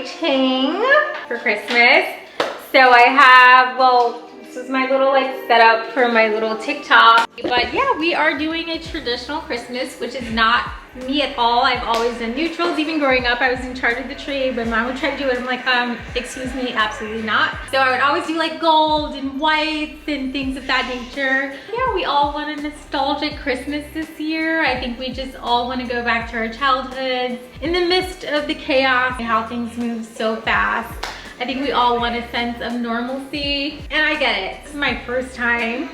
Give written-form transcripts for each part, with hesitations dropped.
decorating for Christmas. So I have, well, this is my little like setup for my little TikTok. But yeah, we are doing a traditional Christmas, which is not me at all. I've always done neutrals. Even growing up, I was in charge of the tree, but mom would try to do it. I'm like, excuse me, absolutely not. So I would always do like gold and whites and things of that nature. Yeah, we all want a nostalgic Christmas this year. I think we just all want to go back to our childhoods in the midst of the chaos and how things move so fast. I think we all want a sense of normalcy, and I get it. This is my first time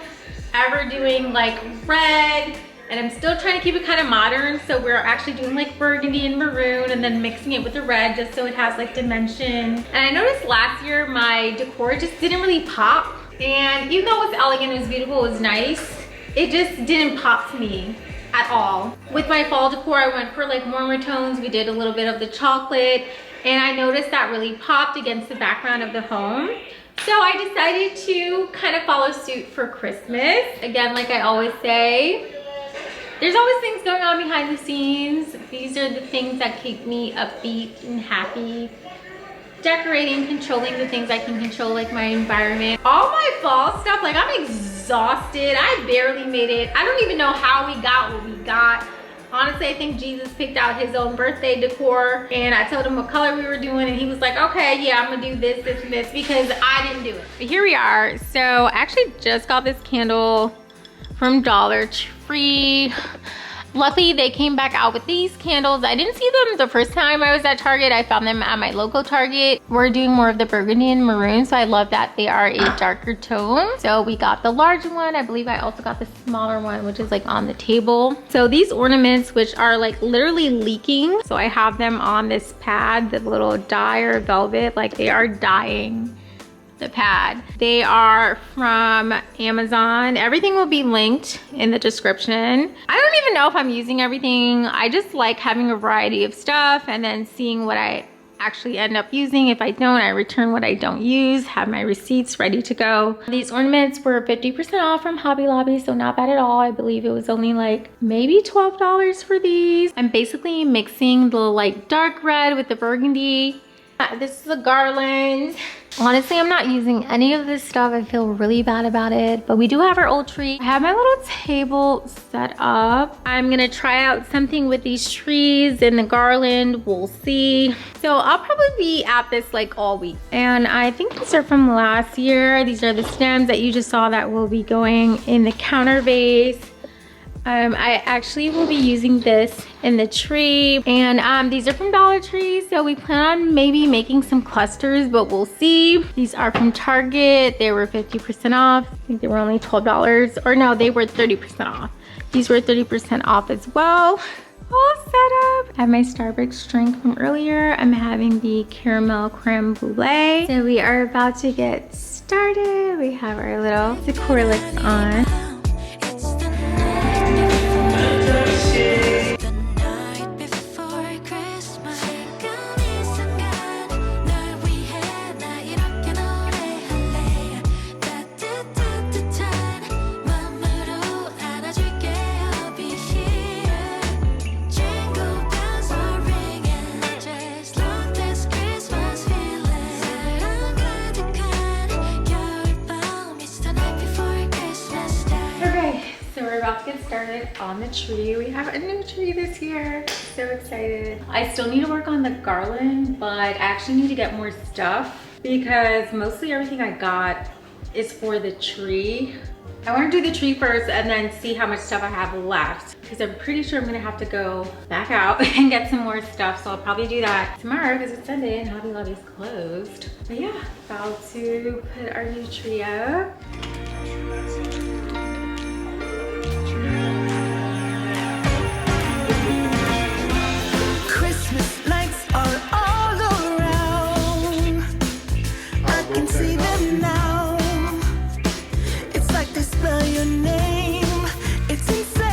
ever doing like red, and I'm still trying to keep it kind of modern. So we're actually doing like burgundy and maroon and then mixing it with the red just so it has like dimension. And I noticed last year my decor just didn't really pop. And even though it was elegant, it was beautiful, it was nice, it just didn't pop to me at all. With my fall decor, I went for like warmer tones. We did a little bit of the chocolate, and I noticed that really popped against the background of the home. So I decided to kind of follow suit for Christmas. Again, like I always say, there's always things going on behind the scenes. These are the things that keep me upbeat and happy. Decorating, controlling the things I can control, like my environment. All my fall stuff, like I'm exhausted. I barely made it. I don't even know how we got what we got. Honestly, I think Jesus picked out his own birthday decor, and I told him what color we were doing, and he was like, okay, yeah, I'm gonna do this, this, and this, because I didn't do it. But here we are. So I actually just got this candle from Dollar Tree. Luckily, they came back out with these candles. I didn't see them the first time I was at Target. I found them at my local Target. We're doing more of the burgundy and maroon, so I love that they are a darker tone. So we got the large one. I believe I also got the smaller one, which is like on the table. So these ornaments, which are like literally leaking. So I have them on this pad, the little dye or velvet, like they are dyeing the pad. They are from Amazon. Everything will be linked in the description. I don't even know if I'm using everything. I just like having a variety of stuff and then seeing what I actually end up using. If I don't, I return what I don't use, have my receipts ready to go. These ornaments were 50% off from Hobby Lobby, so not bad at all. I believe it was only like maybe $12 for these. I'm basically mixing the like dark red with the burgundy. This is a garland. Honestly, I'm not using any of this stuff. I feel really bad about it, but we do have our old tree. I have my little table set up. I'm gonna try out something with these trees and the garland. We'll see. So I'll probably be at this like all week. And I think these are from last year. These are the stems that you just saw that will be going in the counter vase. I actually will be using this in the tree, and these are from Dollar Tree, so we plan on maybe making some clusters, but we'll see. These are from Target. They were 50% off. I think they were only $12, or no, they were 30% off. These were 30% off as well. All set up. I have my Starbucks drink from earlier. I'm having the caramel creme brulee. So we are about to get started. We have our little decor lights on. Get started on the tree. We have a new tree this year. So excited. I still need to work on the garland, but I actually need to get more stuff because mostly everything I got is for the tree. I want to do the tree first and then see how much stuff I have left, because I'm pretty sure I'm gonna have to go back out and get some more stuff. So I'll probably do that tomorrow because it's Sunday and Hobby Lobby's closed. But yeah, about to put our new tree up. Christmas lights are all around. I can see them now. It's like they spell your name. It's insane.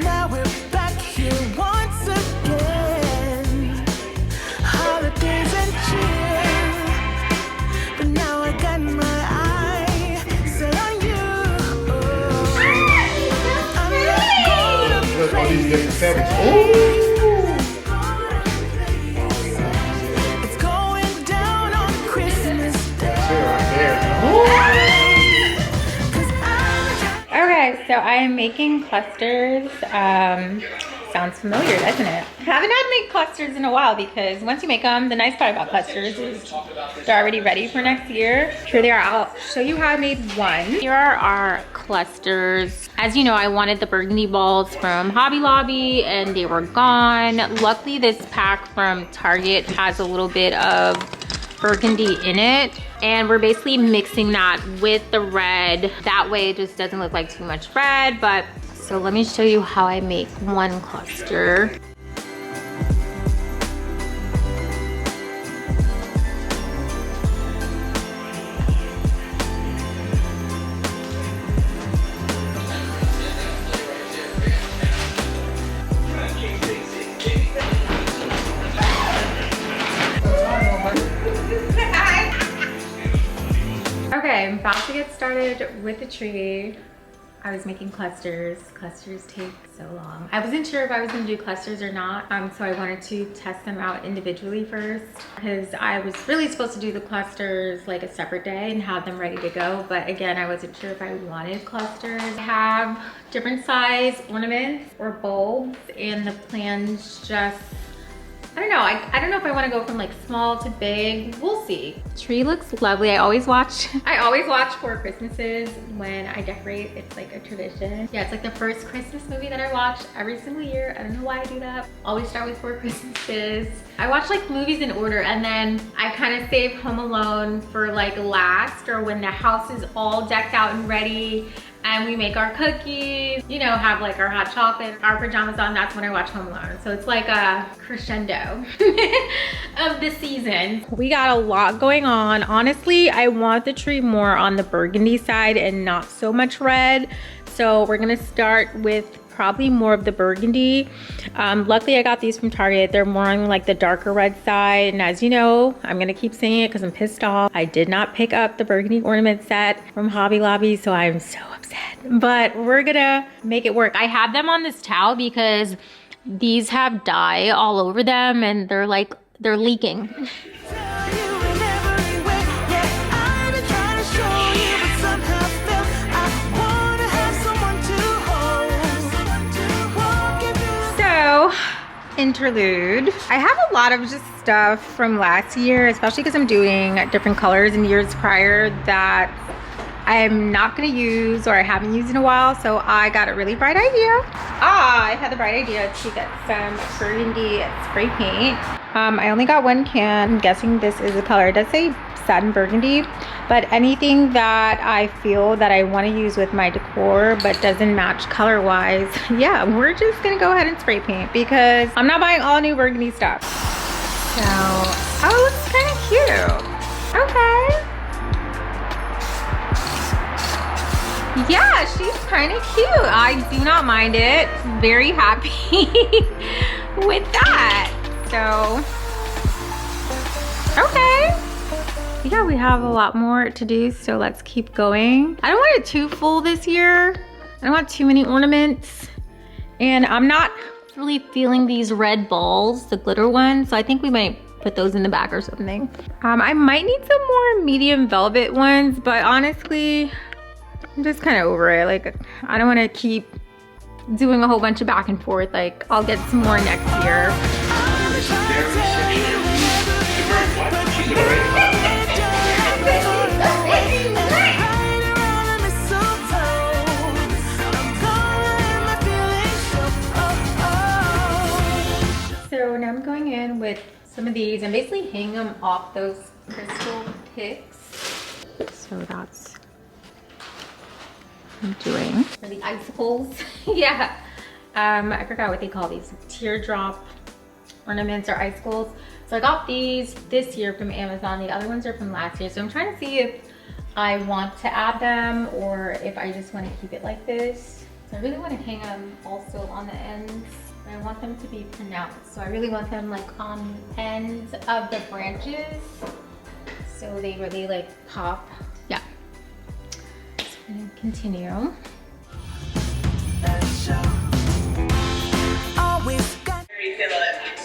Now we're back here once again. Holidays and cheer. But now I got my eye set on you. I'm not gonna play. All these different fabrics. Oh! So I am making clusters. Sounds familiar, doesn't it? I haven't had to make clusters in a while because once you make them, the nice part about clusters is they're already ready for next year. Here they are. I'll show you how I made one. Here are our clusters. As you know, I wanted the burgundy balls from Hobby Lobby and they were gone. Luckily, this pack from Target has a little bit of burgundy in it, and we're basically mixing that with the red. That way it just doesn't look like too much red. But so let me show you how I make one cluster. Okay, I'm about to get started with the tree. I was making clusters. Clusters take so long. I wasn't sure if I was gonna do clusters or not, so I wanted to test them out individually first because I was really supposed to do the clusters like a separate day and have them ready to go. But again, I wasn't sure if I wanted clusters. I have different size ornaments or bulbs, and the plans just, I don't know. I don't know if I want to go from like small to big. We'll see. Tree looks lovely. I always watch for Christmases when I decorate. It's like a tradition. Yeah, it's like the first Christmas movie that I watch every single year. I don't know why I do that. Always start with 4 Christmases. I watch like movies in order, and then I kind of save Home Alone for like last, or when the house is all decked out and ready and we make our cookies, you know, have like our hot chocolate, our pajamas on. That's when I watch Home Alone. So it's like a crescendo of the season. We got a lot going on. Honestly, I want the tree more on the burgundy side and not so much red. So we're gonna start with probably more of the burgundy. Luckily I got these from Target. They're more on like the darker red side. And as you know, I'm gonna keep saying it because I'm pissed off. I did not pick up the burgundy ornament set from Hobby Lobby, so I'm so upset. But we're gonna make it work. I have them on this towel because these have dye all over them and they're leaking. Interlude. I have a lot of just stuff from last year, especially because I'm doing different colors in years prior that I'm not going to use or I haven't used in a while. So I got a really bright idea. I had the bright idea to get some burgundy spray paint. I only got 1 can. I'm guessing this is the color. It does say satin burgundy, but anything that I feel that I want to use with my decor but doesn't match color wise, yeah, we're just gonna go ahead and spray paint because I'm not buying all new burgundy stuff. So, oh, it looks kind of cute. Okay. Yeah, she's kind of cute. I do not mind it. Very happy with that. So, okay. Yeah, we have a lot more to do, so let's keep going. I don't want it too full this year. I don't want too many ornaments. And I'm not really feeling these red balls, the glitter ones, so I think we might put those in the back or something. I might need some more medium velvet ones, but honestly, I'm just kind of over it. Like, I don't want to keep doing a whole bunch of back and forth. Like, I'll get some more next year. So now I'm going in with some of these and basically hang them off those crystal picks. So that's what I'm doing. For the icicles. Yeah. I forgot what they call these. Teardrop ornaments or icicles. So I got these this year from Amazon. The other ones are from last year. So I'm trying to see if I want to add them or if I just want to keep it like this. So I really want to hang them also on the ends. I want them to be pronounced. So I really want them like on the ends of the branches. So they really like pop. Yeah. So we're gonna continue.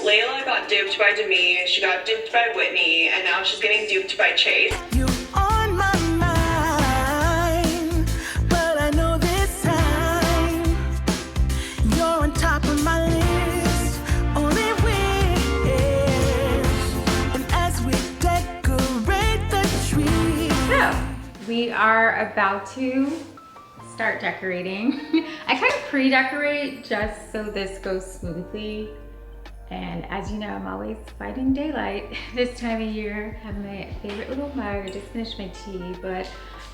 Layla got duped by Demi, she got duped by Whitney, and now she's getting duped by Chase. You on my mind, but I know this time We are about to start decorating. I kind of pre-decorate just so this goes smoothly. And as you know, I'm always fighting daylight this time of year. I have my favorite little mug. I just finished my tea, but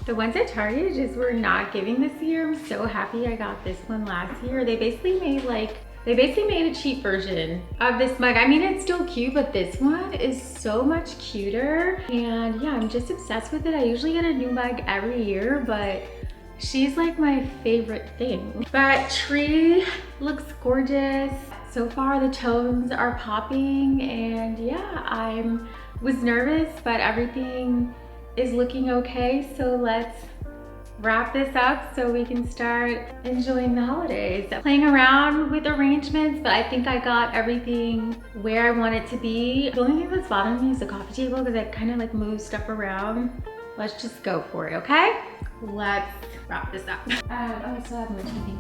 the ones at Target just were not giving this year. I'm so happy I got this one last year. They basically made a cheap version of this mug. I mean, it's still cute, but this one is so much cuter. And yeah, I'm just obsessed with it. I usually get a new mug every year, but she's like my favorite thing. But tree looks gorgeous. So far the tones are popping, and yeah, I was nervous, but everything is looking okay. So let's wrap this up so we can start enjoying the holidays. Playing around with arrangements, but I think I got everything where I want it to be. The only thing that's bothering me is the coffee table because I kind of like move stuff around. Let's just go for it, okay? Let's wrap this up. Oh, I still have more tea.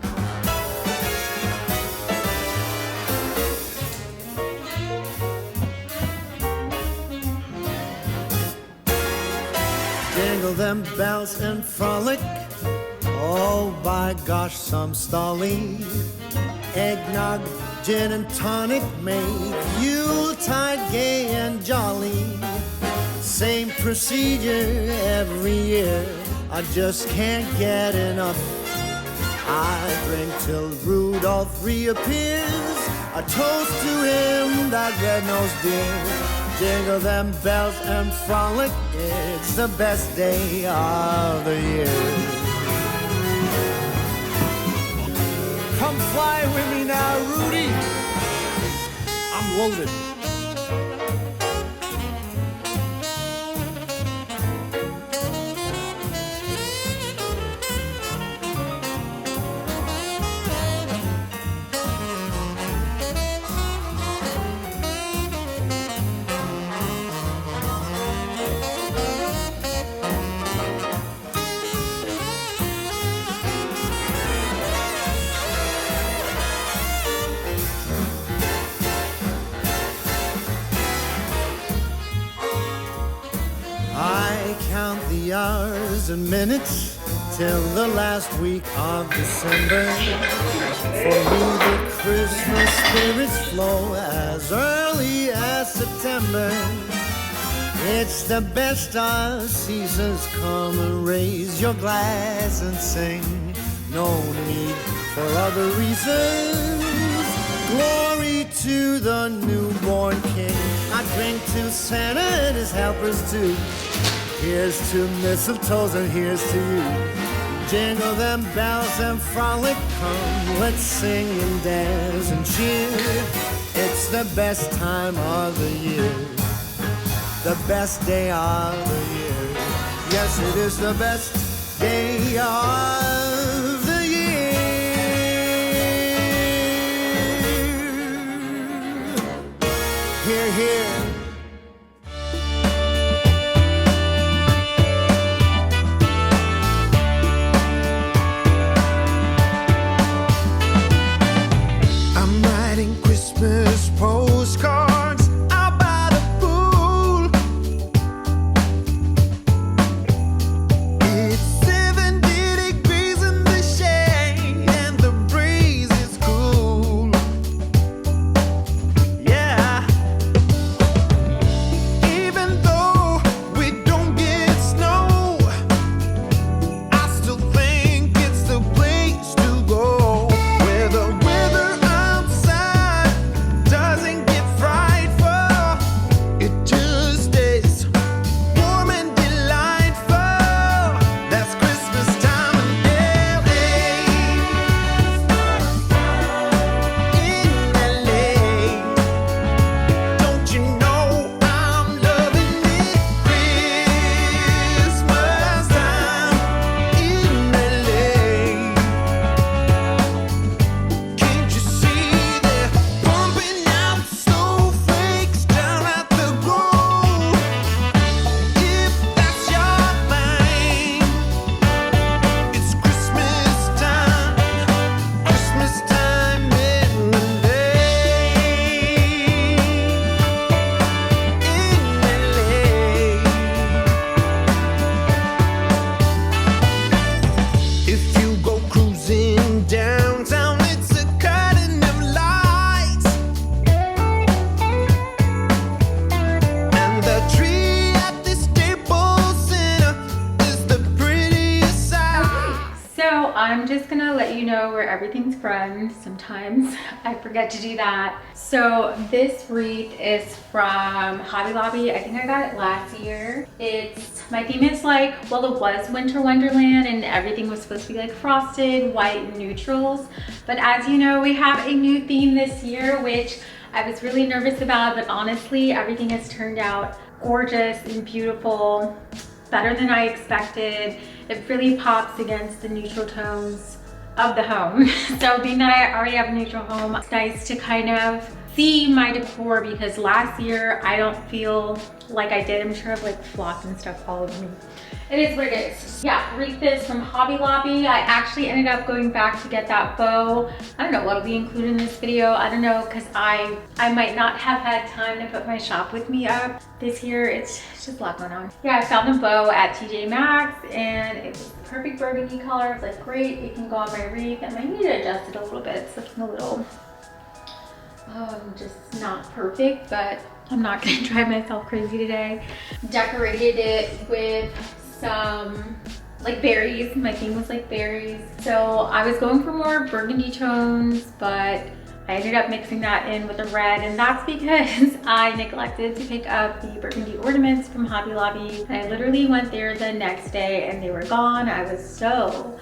Jingle them bells and frolic. Oh, by gosh, some stolly. Eggnog, gin and tonic make Yuletide gay and jolly. Same procedure every year. I just can't get enough. I drink till Rudolph reappears. A toast to him, that red-nosed dear. Jingle them bells and frolic, it's the best day of the year. Come fly with me now, Rudy. I'm loaded. Hours and minutes till the last week of December. For me the Christmas spirits flow as early as September. It's the best of seasons. Come and raise your glass and sing. No need for other reasons. Glory to the newborn King. I drink to Santa and his helpers too. Here's to mistletoes and here's to you. Jingle them bells and frolic, come, let's sing and dance and cheer. It's the best time of the year, the best day of the year. Yes, it is the best day of the year. Hear, hear. Postcards out by the pool. It's 70 degrees in the shade and the breeze is cool. Yeah. you know where everything's from. Sometimes I forget to do that. So this wreath is from Hobby Lobby. I think I got it last year. My theme is like, well, it was Winter Wonderland and everything was supposed to be like frosted, white, and neutrals. But as you know, we have a new theme this year, which I was really nervous about, but honestly, everything has turned out gorgeous and beautiful, better than I expected. It really pops against the neutral tones of the home. So being that I already have a neutral home, it's nice to kind of see my decor, because last year I don't feel like I did. I'm sure I've like flocked and stuff all over me. It is what it is. Yeah, Wreath is from Hobby Lobby. I actually ended up going back to get that bow. I don't know what'll be included in this video. I don't know, because I might not have had time to put my shop with me up this year. It's just a lot going on. Yeah, I found the bow at TJ Maxx and it was the perfect burgundy color. It's like, great, it can go on my wreath. I might need to adjust it a little bit. It's looking a little just not perfect, but I'm not gonna drive myself crazy today. Decorated it with some like berries. My theme was like berries. So I was going for more burgundy tones, but I ended up mixing that in with the red, and that's because I neglected to pick up the burgundy ornaments from Hobby Lobby. I literally went there the next day and they were gone. I was so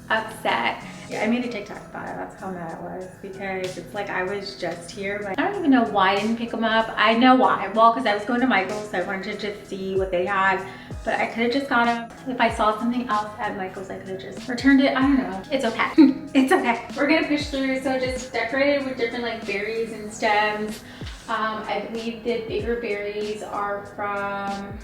upset. Yeah, I made a TikTok about it. That's how mad I was, because it's like I was just here, but I don't even know why I didn't pick them up. I know why. Well, because I was going to Michael's, so I wanted to just see what they had, but I could have just got them. If I saw something else at Michael's, I could have just returned it. I don't know. It's okay. It's okay. We're gonna push through. So just decorated with different like berries and stems. I believe the bigger berries are from,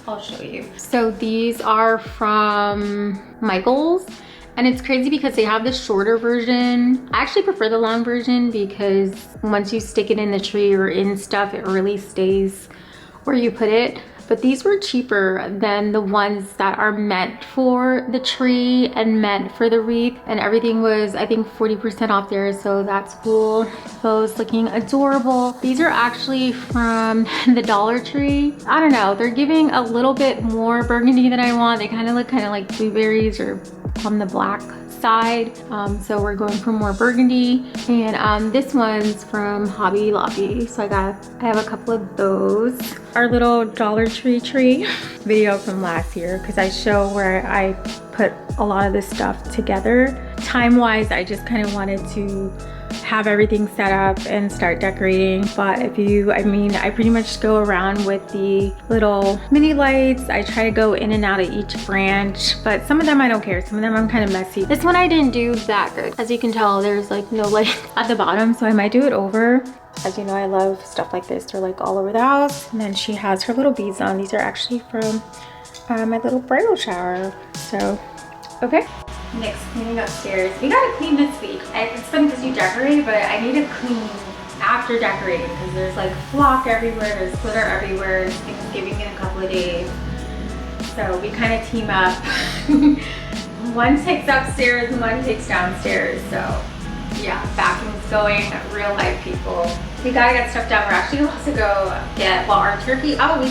I'll show you. So these are from Michael's. And it's crazy because they have the shorter version. I actually prefer the long version because once you stick it in the tree or in stuff, it really stays where you put it. But these were cheaper than the ones that are meant for the tree and meant for the wreath. And everything was, I think, 40% off there, so that's cool. Those looking adorable. These are actually from the Dollar Tree. I don't know, they're giving a little bit more burgundy than I want. They kind of look like blueberries or on the black side. So we're going for more burgundy. And this one's from Hobby Lobby. So I have a couple of those. Our little Dollar Tree video from last year, because I show where I put a lot of this stuff together. Time-wise, I just kind of wanted to have everything set up and start decorating. But I pretty much go around with the little mini lights. I try to go in and out of each branch, but some of them I don't care. Some of them I'm kind of messy. This one I didn't do that good. As you can tell, there's like no light at the bottom, so I might do it over. As you know, I love stuff like this. They're like all over the house. And then she has her little beads on. These are actually from my little bridal shower. So, okay. Next, cleaning upstairs. We gotta clean this week. It's funny because you decorate, but I need to clean after decorating because there's like flock everywhere, there's glitter everywhere. It's Thanksgiving in a couple of days. So we kind of team up. One takes upstairs and one takes downstairs. So yeah, vacuum's going, real life people. We gotta get stuff done. We're actually supposed to go get, well, our turkey. Oh, we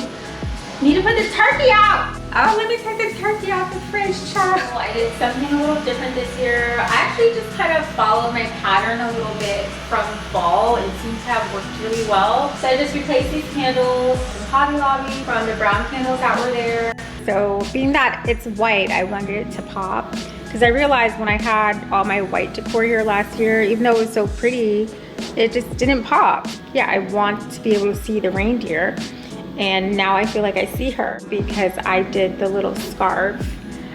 need to put the turkey out. Oh, let me take the turkey out the fridge, child. Well, I did something a little different this year. I actually just kind of followed my pattern a little bit from fall. It seems to have worked really well. So I just replaced these candles from Hobby Lobby from the brown candles that were there. So being that it's white, I wanted it to pop. Because I realized when I had all my white decor here last year, even though it was so pretty, it just didn't pop. Yeah, I want to be able to see the reindeer. And now I feel like I see her because I did the little scarf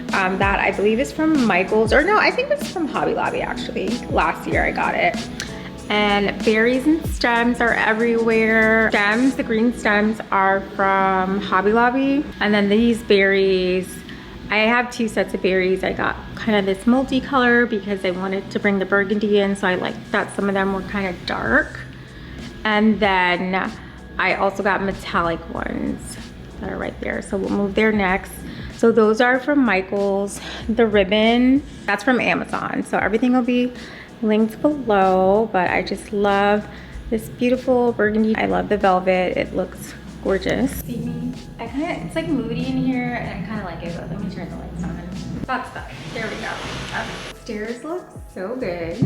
that I believe is from Michael's, or no, I think it's from Hobby Lobby actually. Last year I got it. And berries and stems are everywhere. Stems, the green stems are from Hobby Lobby. And then these berries, I have two sets of berries. I got kind of this multicolor because I wanted to bring the burgundy in, so I liked that some of them were kind of dark. And then I also got metallic ones that are right there. So we'll move there next. So those are from Michael's. The ribbon, that's from Amazon. So everything will be linked below, but I just love this beautiful burgundy. I love the velvet, it looks gorgeous. See me? It's like moody in here and I kind of like it, but let me turn the lights on. That's better. There we go. Okay. stairs look so good,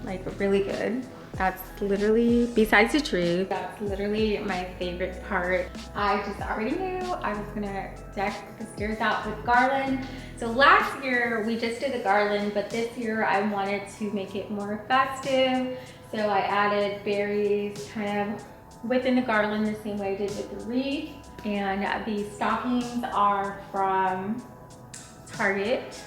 like really good. That's literally, besides the tree, that's literally my favorite part. I just already knew I was gonna deck the stairs out with garland. So last year we just did the garland, but this year I wanted to make it more festive. So I added berries kind of within the garland the same way I did with the wreath. And these stockings are from Target.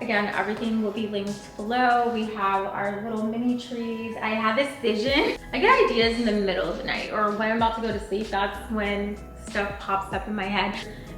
Again, everything will be linked below. We have our little mini trees. I have this vision. I get ideas in the middle of the night or when I'm about to go to sleep. That's when stuff pops up in my head.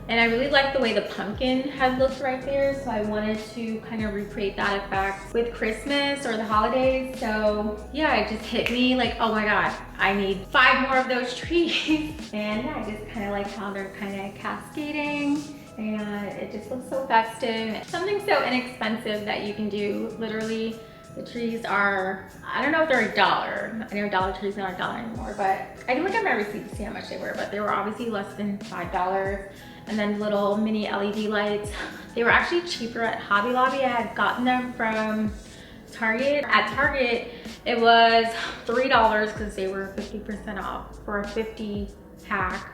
And I really like the way the pumpkin had looked right there. So I wanted to kind of recreate that effect with Christmas or the holidays. So yeah, it just hit me like, oh my God, I need 5 more of those trees. And yeah, I just kind of like how they're kind of cascading. And it just looks so festive. Something so inexpensive that you can do. Literally, the trees are, I don't know if they're $1. I know Dollar Tree's not $1 anymore, but I can look at my receipt to see how much they were, but they were obviously less than $5. And then little mini LED lights. They were actually cheaper at Hobby Lobby. I had gotten them from Target. At Target, it was $3 because they were 50% off for a 50 pack.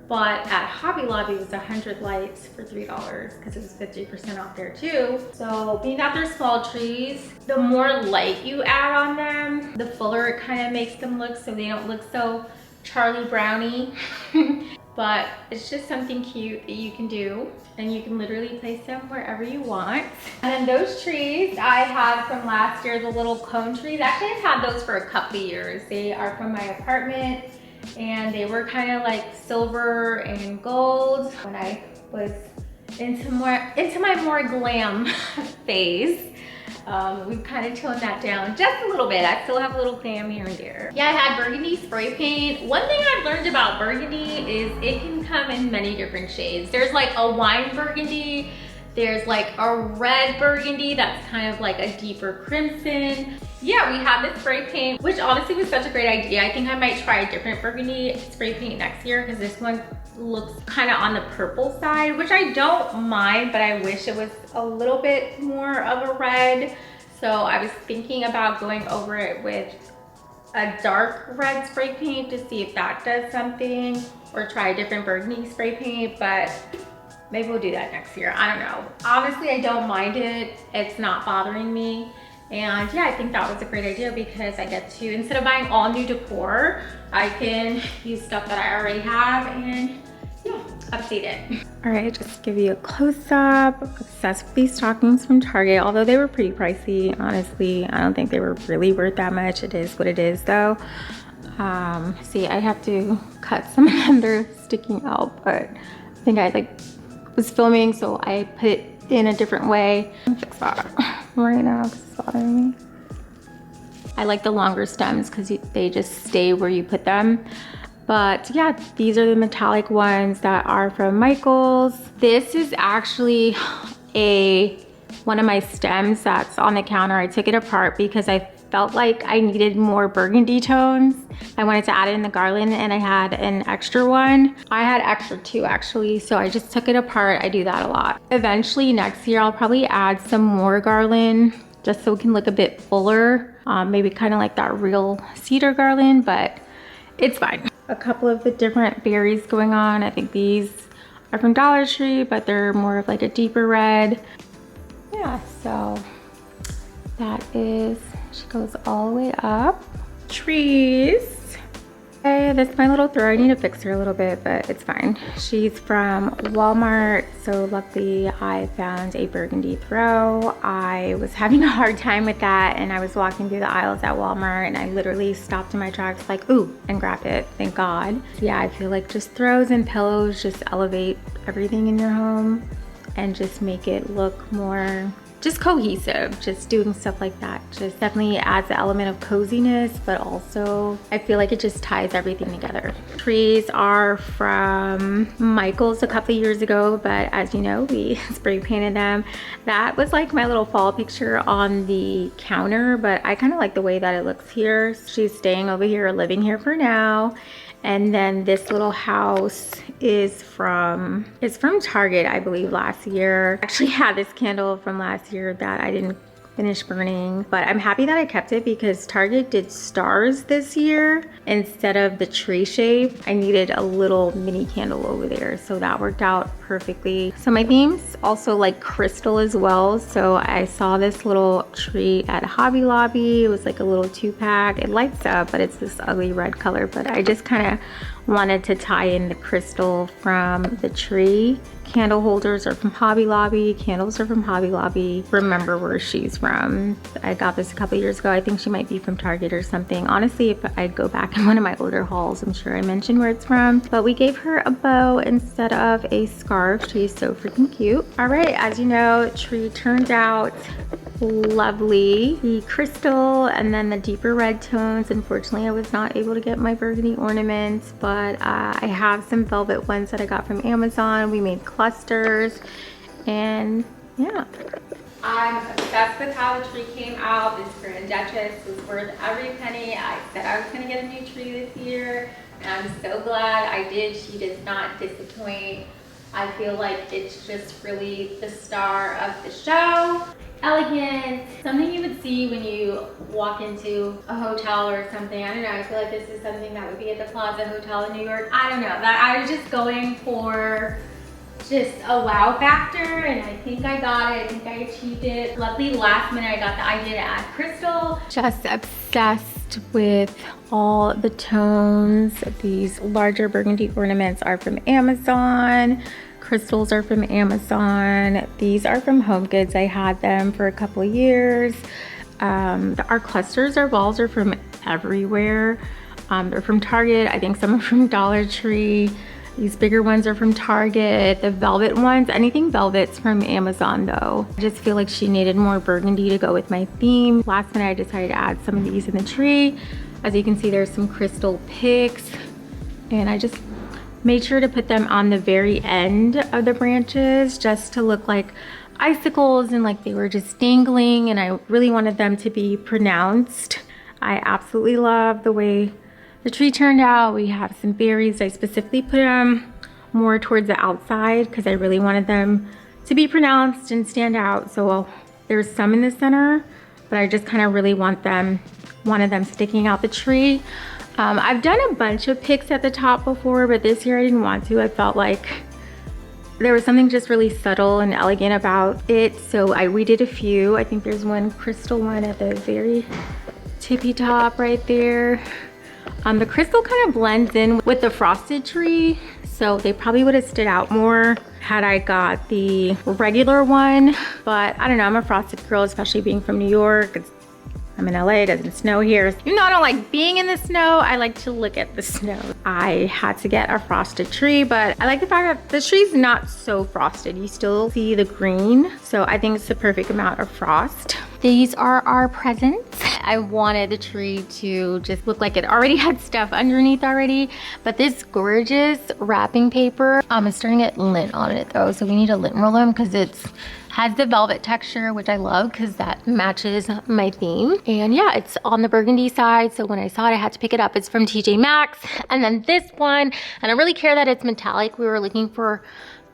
But at Hobby Lobby, it was 100 lights for $3 because it was 50% off there too. So being that they're small trees, the more light you add on them, the fuller it kind of makes them look so they don't look so Charlie Brownie. But it's just something cute that you can do. And you can literally place them wherever you want. And then those trees I had from last year, the little cone trees. Actually, I've had those for a couple of years. They are from my apartment. And they were kind of like silver and gold when I was into my more glam phase. We've kind of toned that down just a little bit. I still have a little glam here and there. Yeah, I had burgundy spray paint. One thing I've learned about burgundy is it can come in many different shades. There's like a wine burgundy. There's like a red burgundy that's kind of like a deeper crimson. Yeah, we have this spray paint, which honestly was such a great idea. I think I might try a different burgundy spray paint next year because this one looks kind of on the purple side, which I don't mind, but I wish it was a little bit more of a red. So I was thinking about going over it with a dark red spray paint to see if that does something, or try a different burgundy spray paint, but maybe we'll do that next year. I don't know. Honestly, I don't mind it. It's not bothering me. And yeah, I think that was a great idea because I get to, instead of buying all new decor, I can use stuff that I already have and yeah, update it. All right, just give you a close-up. Obsessed with these stockings from Target, although they were pretty pricey. Honestly, I don't think they were really worth that much. It is what it is though. See, I have to cut some of them. They're sticking out, but I think I was filming, so I put it in a different way. Fix that right now because it's bothering me. I like the longer stems because they just stay where you put them. But yeah, these are the metallic ones that are from Michael's. This is actually one of my stems that's on the counter. I took it apart because I felt like I needed more burgundy tones. I wanted to add it in the garland and I had an extra one. I had extra two actually, so I just took it apart. I do that a lot. Eventually next year, I'll probably add some more garland just so it can look a bit fuller. Maybe kind of like that real cedar garland, but it's fine. A couple of the different berries going on. I think these are from Dollar Tree, but they're more of like a deeper red. Yeah, so that is, she goes all the way up. Trees. Okay, that's my little throw. I need to fix her a little bit, but it's fine. She's from Walmart, so luckily I found a burgundy throw. I was having a hard time with that, and I was walking through the aisles at Walmart, and I literally stopped in my tracks like, ooh, and grabbed it, thank God. Yeah, I feel like just throws and pillows just elevate everything in your home and just make it look more just cohesive. Just doing stuff like that just definitely adds the element of coziness, but also I feel like it just ties everything together. Trees are from Michael's a couple of years ago, but as you know, we spray painted them. That was like my little fall picture on the counter, but I kind of like the way that it looks here. She's staying over here, living here for now. And then this little house is from Target, I believe, last year. I actually had this candle from last year that I didn't finished burning, but I'm happy that I kept it because Target did stars this year instead of the tree shape. I needed a little mini candle over there, so that worked out perfectly. So my theme's also like crystal as well. So I saw this little tree at Hobby Lobby. It was like a little 2-pack. It lights up, but it's this ugly red color, but I just kind of wanted to tie in the crystal from the tree. Candle holders are from Hobby Lobby. Candles are from Hobby Lobby. Remember where she's from. I got this a couple years ago. I think she might be from Target or something. Honestly, if I go back in one of my older hauls, I'm sure I mentioned where it's from. But we gave her a bow instead of a scarf. She's so freaking cute. All right, as you know, tree turned out lovely. The crystal and then the deeper red tones. Unfortunately, I was not able to get my burgundy ornaments, but I have some velvet ones that I got from Amazon. We made clusters, and yeah. I'm obsessed with how the tree came out. This Grand Duchess was worth every penny. I said I was gonna get a new tree this year, and I'm so glad I did. She does not disappoint. I feel like it's just really the star of the show. Elegant, something you would see when you walk into a hotel or something. I don't know, I feel like this is something that would be at the Plaza Hotel in New York. I don't know, that I was just going for just a wow factor, and I think I got it. I think I achieved it. Luckily, last minute I got the idea to add crystal. Just obsessed with all the tones. These larger burgundy ornaments are from Amazon. Crystals are from Amazon. These are from Home Goods. I had them for a couple of years. Our clusters, our balls are from everywhere. They're from Target. I think some are from Dollar Tree. These bigger ones are from Target. The velvet ones, anything velvet's from Amazon though. I just feel like she needed more burgundy to go with my theme. Last minute I decided to add some of these in the tree. As you can see, there's some crystal picks, and I just made sure to put them on the very end of the branches just to look like icicles and like they were just dangling, and I really wanted them to be pronounced. I absolutely love the way the tree turned out. We have some berries. I specifically put them more towards the outside because I really wanted them to be pronounced and stand out. So there's some in the center, but I just kind of really wanted them sticking out the tree. I've done a bunch of picks at the top before, but this year I didn't want to. I felt like there was something just really subtle and elegant about it. So we did a few. I think there's one crystal one at the very tippy top right there. The crystal kind of blends in with the frosted tree, so they probably would have stood out more had I got the regular one. But I don't know, I'm a frosted girl, especially being from New York. I'm in LA, it doesn't snow here. Even though I don't like being in the snow, I like to look at the snow. I had to get a frosted tree, but I like the fact that the tree's not so frosted. You still see the green, so I think it's the perfect amount of frost. These are our presents. I wanted the tree to just look like it already had stuff underneath already, but this gorgeous wrapping paper, is starting to get lint on it though, so we need a lint roller because it's has the velvet texture, which I love because that matches my theme. And yeah, it's on the burgundy side, so when I saw it, I had to pick it up. It's from TJ Maxx. And then this one, and I really care that it's metallic. We were looking for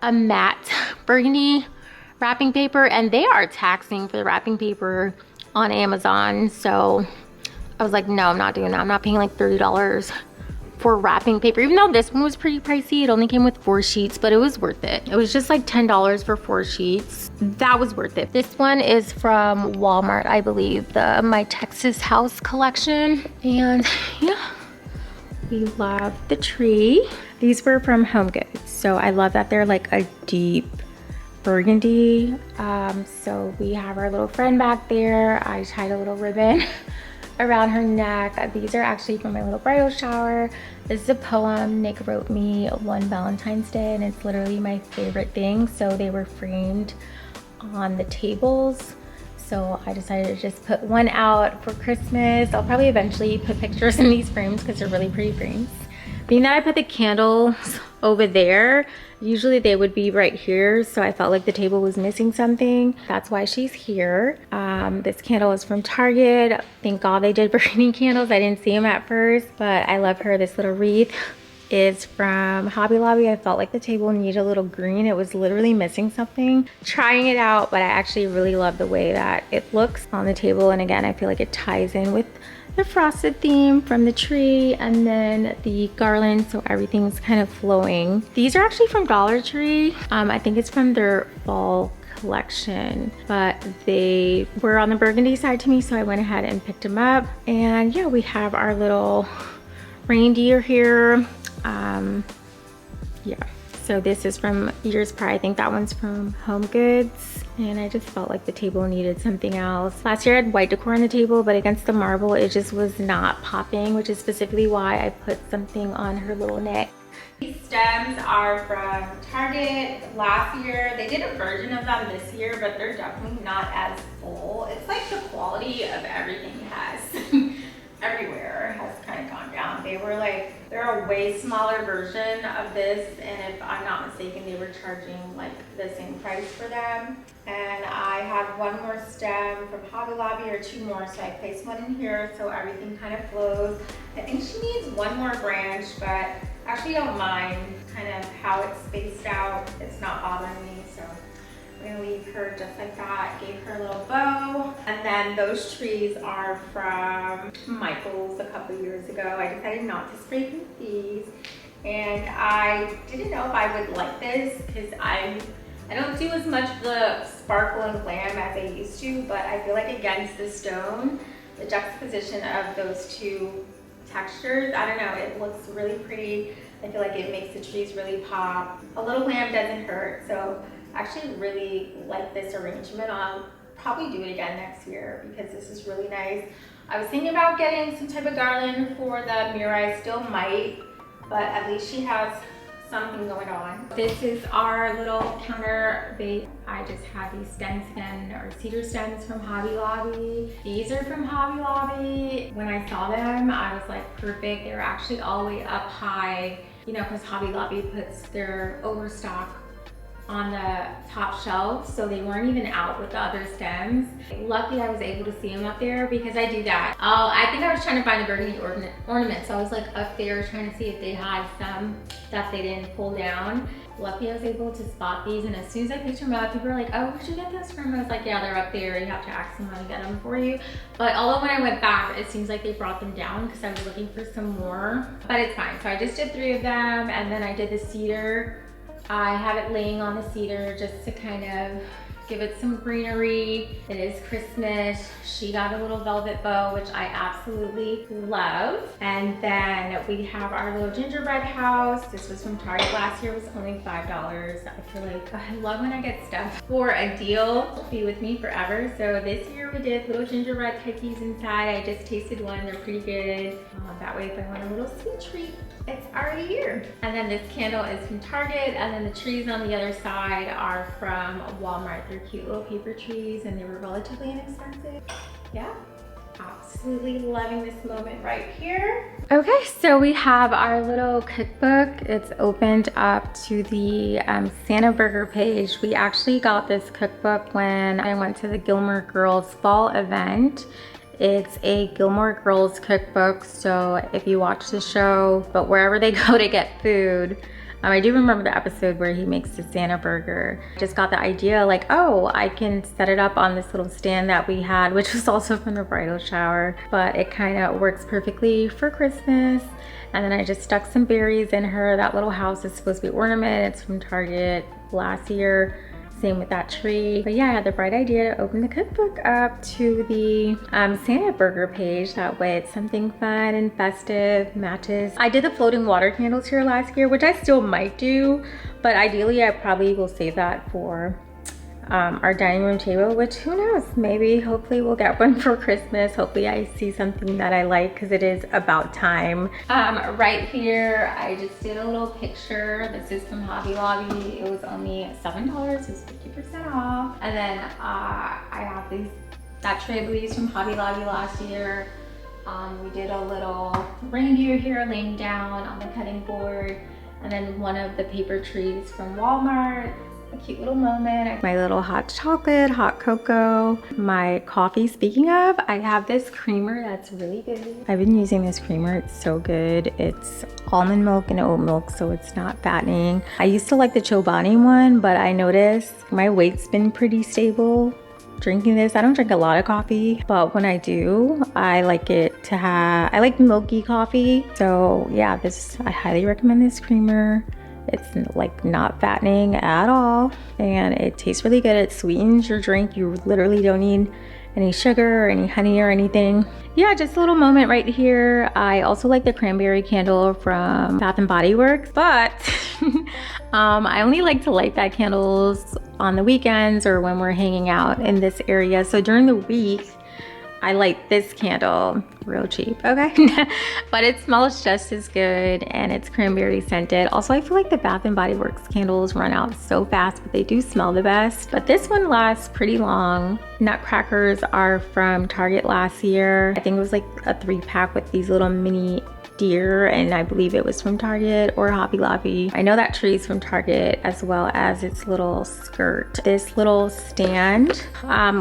a matte burgundy wrapping paper, and they are taxing for the wrapping paper on Amazon. So I was like, no, I'm not doing that. I'm not paying like $30 for wrapping paper, even though this one was pretty pricey. It only came with 4 sheets, but it was worth it. It was just like $10 for 4 sheets. That was worth it. This one is from Walmart, I believe, the My Texas House collection. And yeah, we love the tree. These were from Home Goods, so I love that they're like a deep burgundy. So we have our little friend back there. I tied a little ribbon around her neck. These are actually from my little bridal shower. This is a poem Nick wrote me one Valentine's Day, and it's literally my favorite thing. So they were framed on the tables, so I decided to just put one out for Christmas. I'll probably eventually put pictures in these frames because they're really pretty frames. Being that I put the candles over there, usually they would be right here, so I felt like the table was missing something. That's why she's here. This candle is from Target. Thank God they did burgundy candles. I didn't see them at first, but I love her. This little wreath is from Hobby Lobby. I felt like the table needed a little green. It was literally missing something. Trying it out, but I actually really love the way that it looks on the table. And again, I feel like it ties in with the frosted theme from the tree and then the garland, so everything's kind of flowing. These are actually from Dollar Tree. I think it's from their fall collection, but they were on the Burgundy side to me, so I went ahead and picked them up. And yeah, we have our little reindeer here. Yeah, so this is from Eater's Pride. I think that one's from Home Goods, and I just felt like the table needed something else. Last year I had white decor on the table, but against the marble it just was not popping, which is specifically why I put something on her little neck. These stems are from Target last year. They did a version of them this year, but they're definitely not as full. It's like the quality of everything has everywhere has kind of gone down. They're a way smaller version of this, and if I'm not mistaken, they were charging like the same price for them. And I have one more stem from Hobby Lobby, or two more, so I placed one in here so everything kind of flows. I think she needs one more branch, but I actually don't mind kind of how it's spaced out. It's not bothering me, so I'm gonna leave her just like that. Gave her a little bow. And then those trees are from Michael's a couple years ago. I decided not to spray paint these, and I didn't know if I would like this because I don't do as much of the sparkle and glam as I used to, but I feel like against the stone, the juxtaposition of those two textures, I don't know, it looks really pretty. I feel like it makes the trees really pop. A little glam doesn't hurt, so I actually really like this arrangement. I'll probably do it again next year because this is really nice. I was thinking about getting some type of garland for the mirror. I still might, but at least she has something going on. This is our little counter base. I just have these stems again, or cedar stems from Hobby Lobby. These are from Hobby Lobby. When I saw them, I was like, perfect. They were actually all the way up high, you know, because Hobby Lobby puts their overstock on the top shelf, so they weren't even out with the other stems. Lucky I was able to see them up there because I do that. I think I was trying to find the Burgundy ornaments, so I was like up there trying to see if they had some that they didn't pull down. Lucky I was able to spot these, and as soon as I picked them up, people were like, oh, where'd you get those from? I was like, yeah, they're up there. You have to ask someone to get them for you. But although when I went back, it seems like they brought them down because I was looking for some more, but it's fine. So I just did 3 of them, and then I did the cedar. I have it laying on the cedar just to kind of give it some greenery. It is Christmas. She got a little velvet bow, which I absolutely love. And then we have our little gingerbread house. This was from Target last year. It was only $5. I feel like I love when I get stuff for a deal. It'll be with me forever. So this year we did little gingerbread cookies inside. I just tasted one. They're pretty good. That way if I want a little sweet treat, it's already here. And then this candle is from Target, and then the trees on the other side are from Walmart. They're cute little paper trees, and they were relatively inexpensive. Yeah, absolutely loving this moment right here. Okay, so we have our little cookbook. It's opened up to the Santa Burger page. We actually got this cookbook when I went to the Gilmore Girls fall event. It's a Gilmore Girls cookbook, so if you watch the show, but wherever they go to get food, I do remember the episode where he makes the Santa burger. Just got the idea like, oh, I can set it up on this little stand that we had, which was also from the bridal shower, but it kind of works perfectly for Christmas. And then I just stuck some berries in her. That little house is supposed to be ornament. It's from Target last year. Same with that tree. But yeah, I had the bright idea to open the cookbook up to the Santa Burger page. That way it's something fun and festive, matches. I did the floating water candles here last year, which I still might do, but ideally I probably will save that for our dining room table, which who knows, maybe hopefully we'll get one for Christmas. Hopefully I see something that I like because it is about time. Right here I just did a little picture. This is from Hobby Lobby. It was only $7. It was 50% off. And then I have that tray of leaves from Hobby Lobby last year. We did a little reindeer here laying down on the cutting board, and then one of the paper trees from Walmart. a cute little moment. My little hot chocolate, hot cocoa, my coffee. Speaking of, I have this creamer that's really good. I've been using this creamer, it's so good. It's almond milk and oat milk, so it's not fattening. I used to like the Chobani one, but I noticed my weight's been pretty stable drinking this. I don't drink a lot of coffee, but when I do, I like it to have, I like milky coffee. So yeah, I highly recommend this creamer. It's like not fattening at all, and it tastes really good. It sweetens your drink. You literally don't need any sugar or any honey or anything. Yeah, just a little moment right here. I also like the cranberry candle from Bath and Body Works, but I only like to light that candles on the weekends or when we're hanging out in this area. So during the week, I light this candle, real cheap, okay? But it smells just as good and it's cranberry scented. Also, I feel like the Bath and Body Works candles run out so fast, but they do smell the best. But this one lasts pretty long. Nutcrackers are from Target last year. I think it was like a 3-pack with these little mini deer, and I believe it was from Target or Hobby Lobby. I know that tree is from Target, as well as its little skirt. This little stand,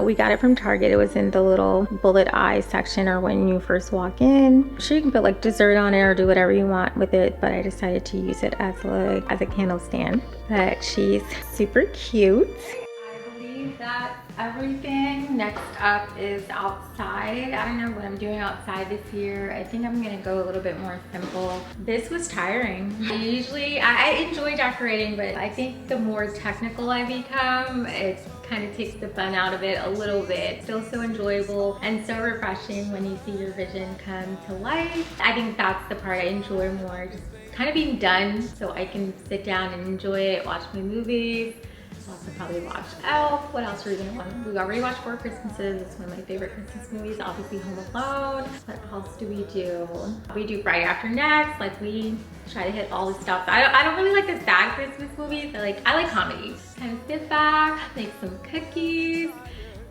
we got it from Target. It was in the little bullet eye section, or when you first walk in. I'm sure you can put like dessert on it or do whatever you want with it, but I decided to use it as a candle stand. But she's super cute. I believe that's everything. Next up is outside. I don't know what I'm doing outside this year. I think I'm gonna go a little bit more simple. This was tiring. I enjoy decorating, but I think the more technical I become, it kind of takes the fun out of it a little bit. Still so enjoyable and so refreshing when you see your vision come to life. I think that's the part I enjoy more, just kind of being done so I can sit down and enjoy it, watch my movies. Also probably watch Elf. What else are we gonna watch? We already watched Four Christmases. It's one of my favorite Christmas movies. Obviously Home Alone. What else do we do? We do Friday After Next. Like we try to hit all the stuff. I don't really like the sad Christmas movies. I like comedies. Kind of sit back, make some cookies,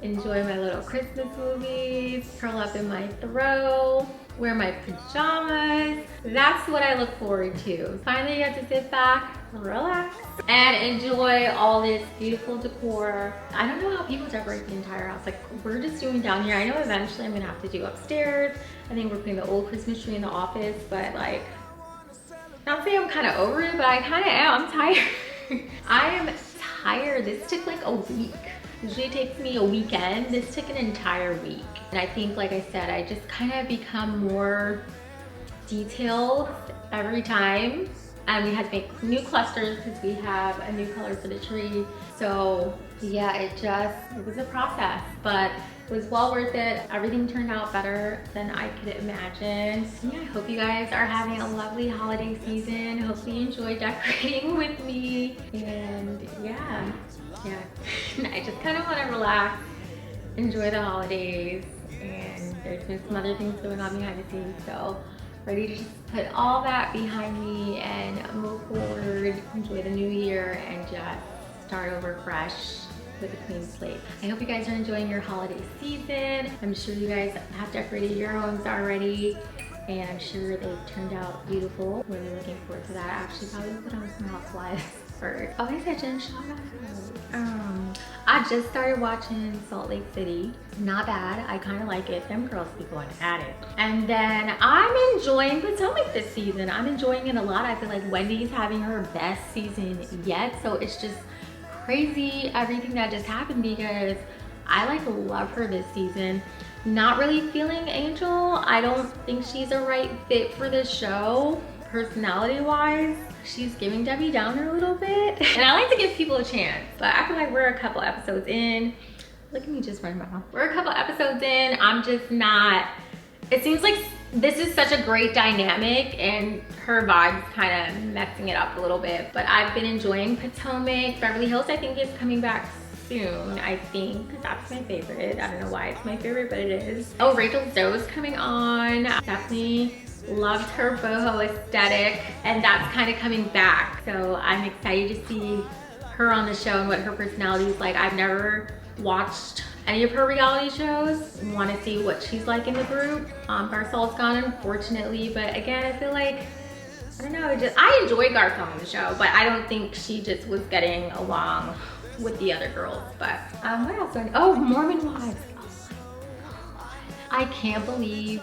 enjoy my little Christmas movies, curl up in my throw, wear my pajamas. That's what I look forward to. Finally get to sit back, relax, and enjoy all this beautiful decor. I don't know how people decorate the entire house. Like we're just doing down here. I know eventually I'm gonna have to do upstairs. I think we're putting the old Christmas tree in the office, but like, not saying I'm kind of over it, but I kind of am. I'm tired. I am tired. This took like a week. Usually it takes me a weekend. This took an entire week. And I think, like I said, I just kind of become more detailed every time. And we had to make new clusters because we have a new color for the tree. So yeah, it was a process, but it was well worth it. Everything turned out better than I could imagine. Yeah, I hope you guys are having a lovely holiday season. Hopefully you enjoy decorating with me. And yeah, I just kind of want to relax, enjoy the holidays, and there's been some other things going on behind the scenes, so ready to just put all that behind me and move forward, enjoy the new year, and just start over fresh with a clean slate. I hope you guys are enjoying your holiday season. I'm sure you guys have decorated your homes already, and I'm sure they've turned out beautiful. Really looking forward to that. I actually probably put on some housewives first. Oh, I guess I didn't show that. I just started watching Salt Lake City. Not bad. I kind of like it. Them girls be going at it. And then I'm enjoying Potomac this season. I'm enjoying it a lot. I feel like Wendy's having her best season yet. So it's just crazy everything that just happened because I like love her this season. Not really feeling Angel. I don't think she's a right fit for the show. Personality wise, she's giving Debbie Downer a little bit. And I like to give people a chance, but I feel like we're a couple episodes in. Look at me just running my mouth. We're a couple episodes in. I'm just not, it seems like this is such a great dynamic and her vibe's kind of messing it up a little bit. But I've been enjoying Potomac. Beverly Hills I think is coming back soon. I think that's my favorite. I don't know why it's my favorite, but it is. Oh, Rachel Zoe's coming on. Definitely loved her boho aesthetic, and that's kind of coming back. So I'm excited to see her on the show and what her personality is like. I've never watched any of her reality shows. Want to see what she's like in the group. Garcelle's gone, unfortunately, but again, I feel like, I don't know, I enjoyed Garcelle on the show, but I don't think she just was getting along with the other girls. But what else? Oh, Mormon Wives. Oh my God. I can't believe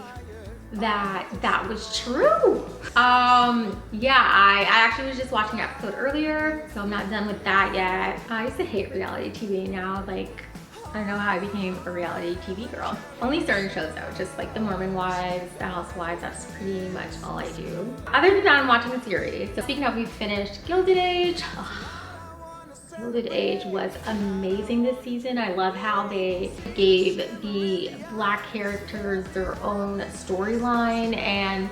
that was true. Yeah, I actually was just watching an episode earlier, so I'm not done with that yet. I used to hate reality TV. Now, like, I don't know how I became a reality TV girl. Only certain shows though, just like the Mormon Wives, the Housewives, that's pretty much all I do. Other than that, I'm watching a series. So speaking of, we finished Gilded Age. Gilded Age was amazing this season. I love how they gave the Black characters their own storyline, and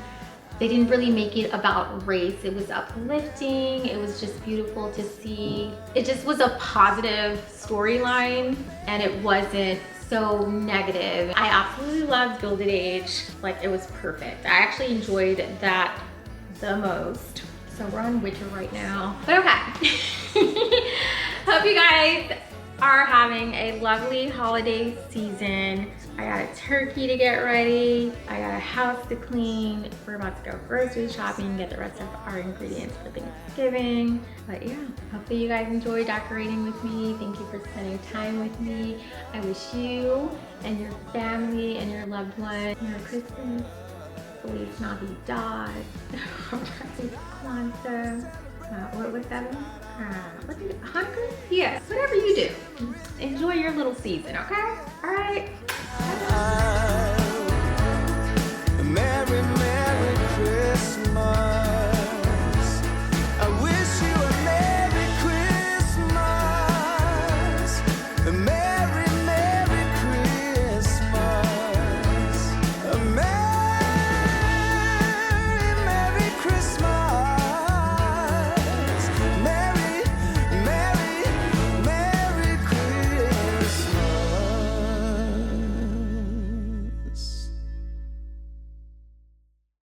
they didn't really make it about race. It was uplifting. It was just beautiful to see. It just was a positive storyline, and it wasn't so negative. I absolutely loved Gilded Age. Like, it was perfect. I actually enjoyed that the most. So we're on winter right now, but okay. Hope you guys are having a lovely holiday season. I got a turkey to get ready. I got a house to clean. We're about to go grocery shopping, get the rest of our ingredients for Thanksgiving. But yeah, hopefully you guys enjoy decorating with me. Thank you for spending time with me. I wish you and your family and your loved one Merry Christmas, Feliz Navidad, Kwanzaa, what's that one? What is it? Hanukkah? Yeah, whatever you do, enjoy your little season, okay? All right.